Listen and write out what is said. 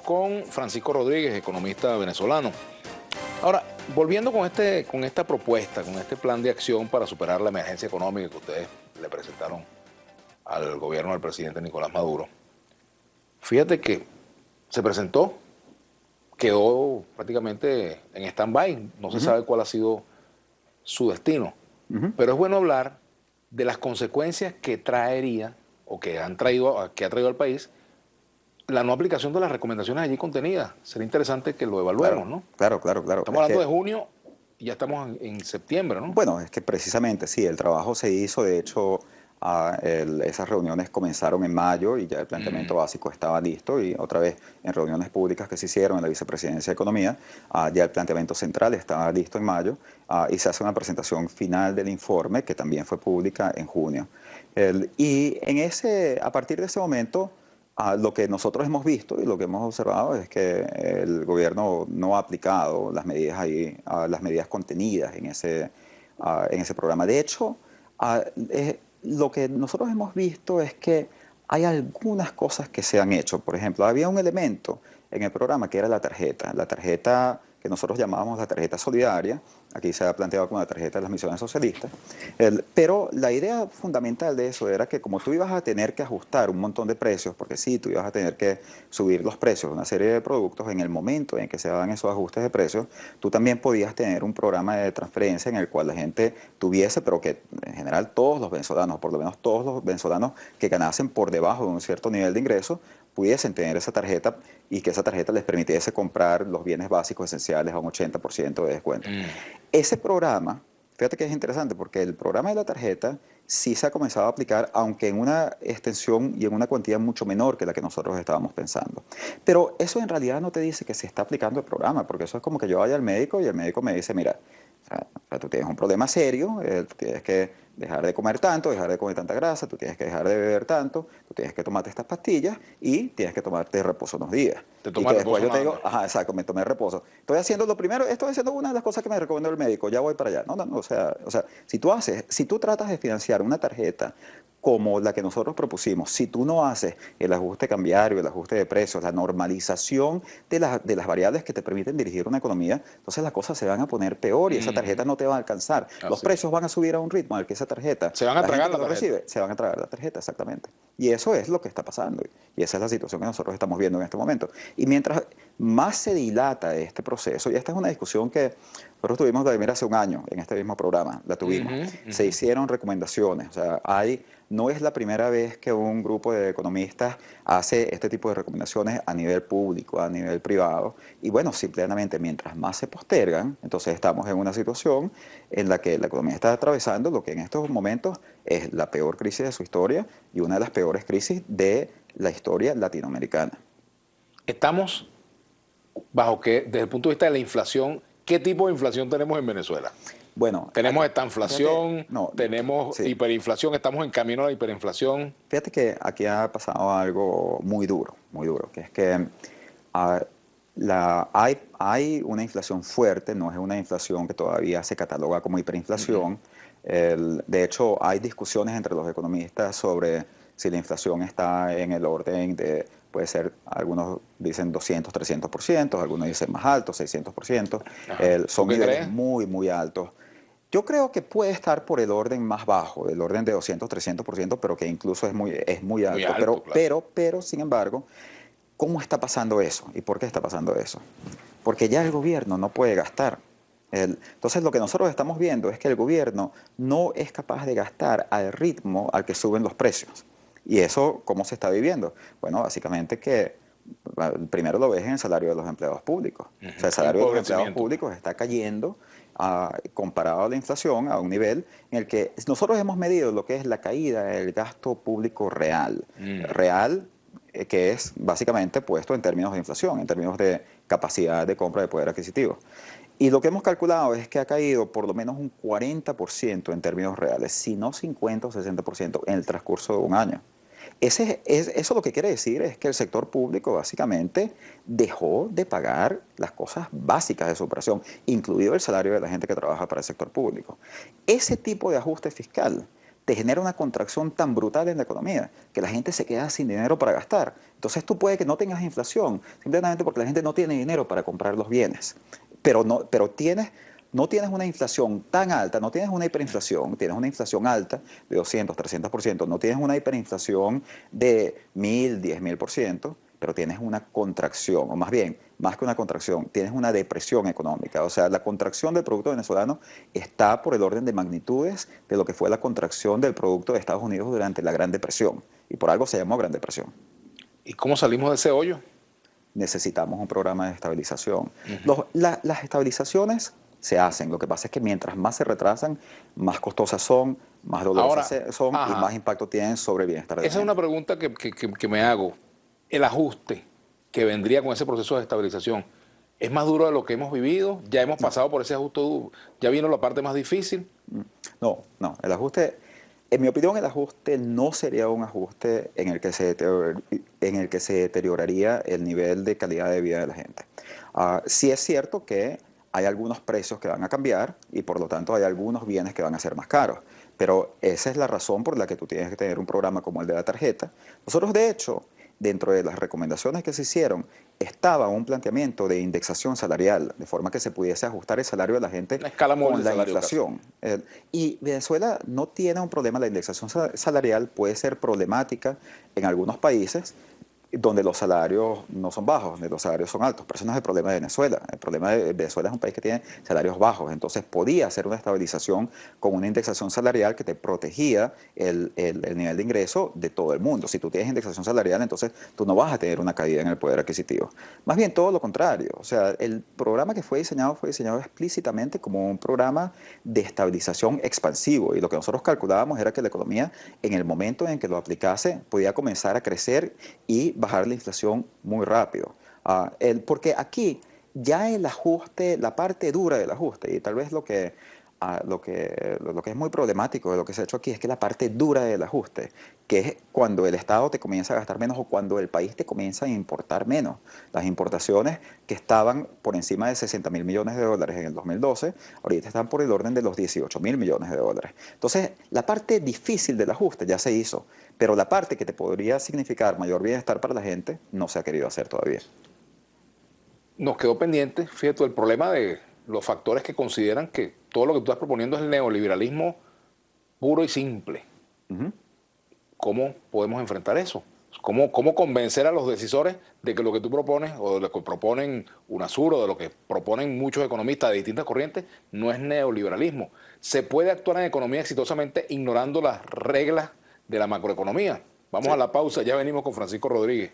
con Francisco Rodríguez, economista venezolano. Ahora, volviendo con esta propuesta, con este plan de acción para superar la emergencia económica que ustedes le presentaron al gobierno del presidente Nicolás Maduro, fíjate que se presentó, quedó prácticamente en stand-by, no se sabe cuál ha sido su destino, pero es bueno hablar de las consecuencias que traería o que ha traído al país la no aplicación de las recomendaciones allí contenidas. Sería interesante que lo evaluemos, ¿no? Claro. Estamos hablando de junio y ya estamos en septiembre, ¿no? Bueno, es que precisamente sí, el trabajo se hizo, de hecho, esas reuniones comenzaron en mayo y ya el planteamiento básico estaba listo y otra vez en reuniones públicas que se hicieron en la Vicepresidencia de Economía, ya el planteamiento central estaba listo en mayo y se hace una presentación final del informe que también fue pública en junio. Y a partir de ese momento, lo que nosotros hemos visto y lo que hemos observado es que el gobierno no ha aplicado las medidas las medidas contenidas en ese programa. De hecho, lo que nosotros hemos visto es que hay algunas cosas que se han hecho. Por ejemplo, había un elemento en el programa que era la tarjeta que nosotros llamábamos la tarjeta solidaria. Aquí se ha planteado como la tarjeta de las misiones socialistas. Pero la idea fundamental de eso era que como tú ibas a tener que ajustar un montón de precios, porque sí, tú ibas a tener que subir los precios de una serie de productos, en el momento en que se daban esos ajustes de precios, tú también podías tener un programa de transferencia en el cual la gente tuviese, pero que en general todos los venezolanos, por lo menos todos los venezolanos que ganasen por debajo de un cierto nivel de ingreso, pudiesen tener esa tarjeta y que esa tarjeta les permitiese comprar los bienes básicos esenciales a un 80% de descuento. Ese programa, fíjate que es interesante porque el programa de la tarjeta sí se ha comenzado a aplicar, aunque en una extensión y en una cuantía mucho menor que la que nosotros estábamos pensando. Pero eso en realidad no te dice que se está aplicando el programa, porque eso es como que yo vaya al médico y el médico me dice, mira, o sea, tú tienes un problema serio, tú tienes que dejar de comer tanto, dejar de comer tanta grasa, tú tienes que dejar de beber tanto, tú tienes que tomarte estas pastillas y tienes que tomarte reposo unos días. Y que después yo te digo, ajá, exacto, me tomé reposo. Estoy haciendo lo primero, estoy haciendo una de las cosas que me recomendó el médico, ya voy para allá. No, o sea, si tú tratas de financiar una tarjeta como la que nosotros propusimos, si tú no haces el ajuste cambiario, el ajuste de precios, la normalización de las variables que te permiten dirigir una economía, entonces las cosas se van a poner peor y esa tarjeta no te va a alcanzar. Los precios van a subir a un ritmo al que esa tarjeta, se van a tragar la tarjeta. Recibe, se van a tragar la tarjeta, exactamente. Y eso es lo que está pasando. Y esa es la situación que nosotros estamos viendo en este momento. Y mientras más se dilata este proceso, y esta es una discusión que nosotros tuvimos, Vladimir, hace un año en este mismo programa, la tuvimos. Se hicieron recomendaciones, o sea, no es la primera vez que un grupo de economistas hace este tipo de recomendaciones a nivel público, a nivel privado. Y bueno, simplemente mientras más se postergan, entonces estamos en una situación en la que la economía está atravesando lo que en estos momentos es la peor crisis de su historia y una de las peores crisis de la historia latinoamericana. Estamos bajo qué, desde el punto de vista de la inflación, ¿qué tipo de inflación tenemos en Venezuela? Bueno, tenemos estanflación, tenemos hiperinflación, estamos en camino a la hiperinflación. Fíjate que aquí ha pasado algo muy duro, que es que hay una inflación fuerte, no es una inflación que todavía se cataloga como hiperinflación. De hecho, hay discusiones entre los economistas sobre si la inflación está en el orden de, puede ser, algunos dicen 200, 300%, algunos dicen más alto, 600%. Son niveles muy, muy altos. Yo creo que puede estar por el orden más bajo, del orden de 200, 300%, pero que incluso es muy alto. Pero, sin embargo, ¿cómo está pasando eso? ¿Y por qué está pasando eso? Porque ya el gobierno no puede gastar. Entonces, lo que nosotros estamos viendo es que el gobierno no es capaz de gastar al ritmo al que suben los precios. ¿Y eso cómo se está viviendo? Bueno, básicamente que primero lo ves en el salario de los empleados públicos. O sea, el salario de los empleados públicos está cayendo comparado a la inflación a un nivel en el que nosotros hemos medido lo que es la caída del gasto público real. Real, que es básicamente puesto en términos de inflación, en términos de capacidad de compra de poder adquisitivo. Y lo que hemos calculado es que ha caído por lo menos un 40% en términos reales, si no 50 o 60% en el transcurso de un año. Eso lo que quiere decir es que el sector público básicamente dejó de pagar las cosas básicas de su operación, incluido el salario de la gente que trabaja para el sector público. Ese tipo de ajuste fiscal te genera una contracción tan brutal en la economía que la gente se queda sin dinero para gastar. Entonces tú puedes que no tengas inflación, simplemente porque la gente no tiene dinero para comprar los bienes. No tienes una inflación tan alta, no tienes una hiperinflación, tienes una inflación alta de 200, 300%, no tienes una hiperinflación de 1000, 10.000%, pero tienes una contracción, o más bien, más que una contracción, tienes una depresión económica. O sea, la contracción del producto venezolano está por el orden de magnitudes de lo que fue la contracción del producto de Estados Unidos durante la Gran Depresión. Y por algo se llamó Gran Depresión. ¿Y cómo salimos de ese hoyo? Necesitamos un programa de estabilización. Ujú. Las estabilizaciones se hacen, lo que pasa es que mientras más se retrasan, más costosas son, más dolorosas Ahora, son y más ajá, impacto tienen sobre el bienestar de la esa es una gente. pregunta que me hago. El ajuste que vendría con ese proceso de estabilización, ¿es más duro de lo que hemos vivido? ¿Ya hemos No, pasado por ese ajuste duro? ¿Ya vino la parte más difícil? no, el ajuste, en mi opinión, el ajuste no sería un ajuste en el que se deterioraría el nivel de calidad de vida de la gente. Sí es cierto que hay algunos precios que van a cambiar y por lo tanto hay algunos bienes que van a ser más caros, pero esa es la razón por la que tú tienes que tener un programa como el de la tarjeta. Nosotros, de hecho, dentro de las recomendaciones que se hicieron, estaba un planteamiento de indexación salarial, de forma que se pudiese ajustar el salario de la gente Una escala móvil con de la salario casi. inflación. Y Venezuela no tiene un problema, la indexación salarial puede ser problemática en algunos países donde los salarios no son bajos, donde los salarios son altos. Pero eso no es el problema de Venezuela. El problema de Venezuela es un país que tiene salarios bajos. Entonces podía hacer una estabilización con una indexación salarial que te protegía el nivel de ingreso de todo el mundo. Si tú tienes indexación salarial, entonces tú no vas a tener una caída en el poder adquisitivo. Más bien todo lo contrario. O sea, el programa que fue diseñado explícitamente como un programa de estabilización expansivo. Y lo que nosotros calculábamos era que la economía, en el momento en que lo aplicase, podía comenzar a crecer y bajar la inflación muy rápido. Porque aquí ya el ajuste, la parte dura del ajuste, y tal vez lo que es muy problemático de lo que se ha hecho aquí es que la parte dura del ajuste, que es cuando el Estado te comienza a gastar menos o cuando el país te comienza a importar menos. Las importaciones que estaban por encima de 60.000 millones de dólares en el 2012, ahorita están por el orden de los 18.000 millones de dólares. Entonces, la parte difícil del ajuste ya se hizo, pero la parte que te podría significar mayor bienestar para la gente no se ha querido hacer todavía. Nos quedó pendiente, fíjate, el problema de los factores que consideran que todo lo que tú estás proponiendo es el neoliberalismo puro y simple. Ujú. ¿Cómo podemos enfrentar eso? ¿Cómo convencer a los decisores de que lo que tú propones o de lo que proponen UNASUR o de lo que proponen muchos economistas de distintas corrientes no es neoliberalismo? Se puede actuar en economía exitosamente ignorando las reglas de la macroeconomía. Vamos a Sí. la pausa, ya venimos con Francisco Rodríguez.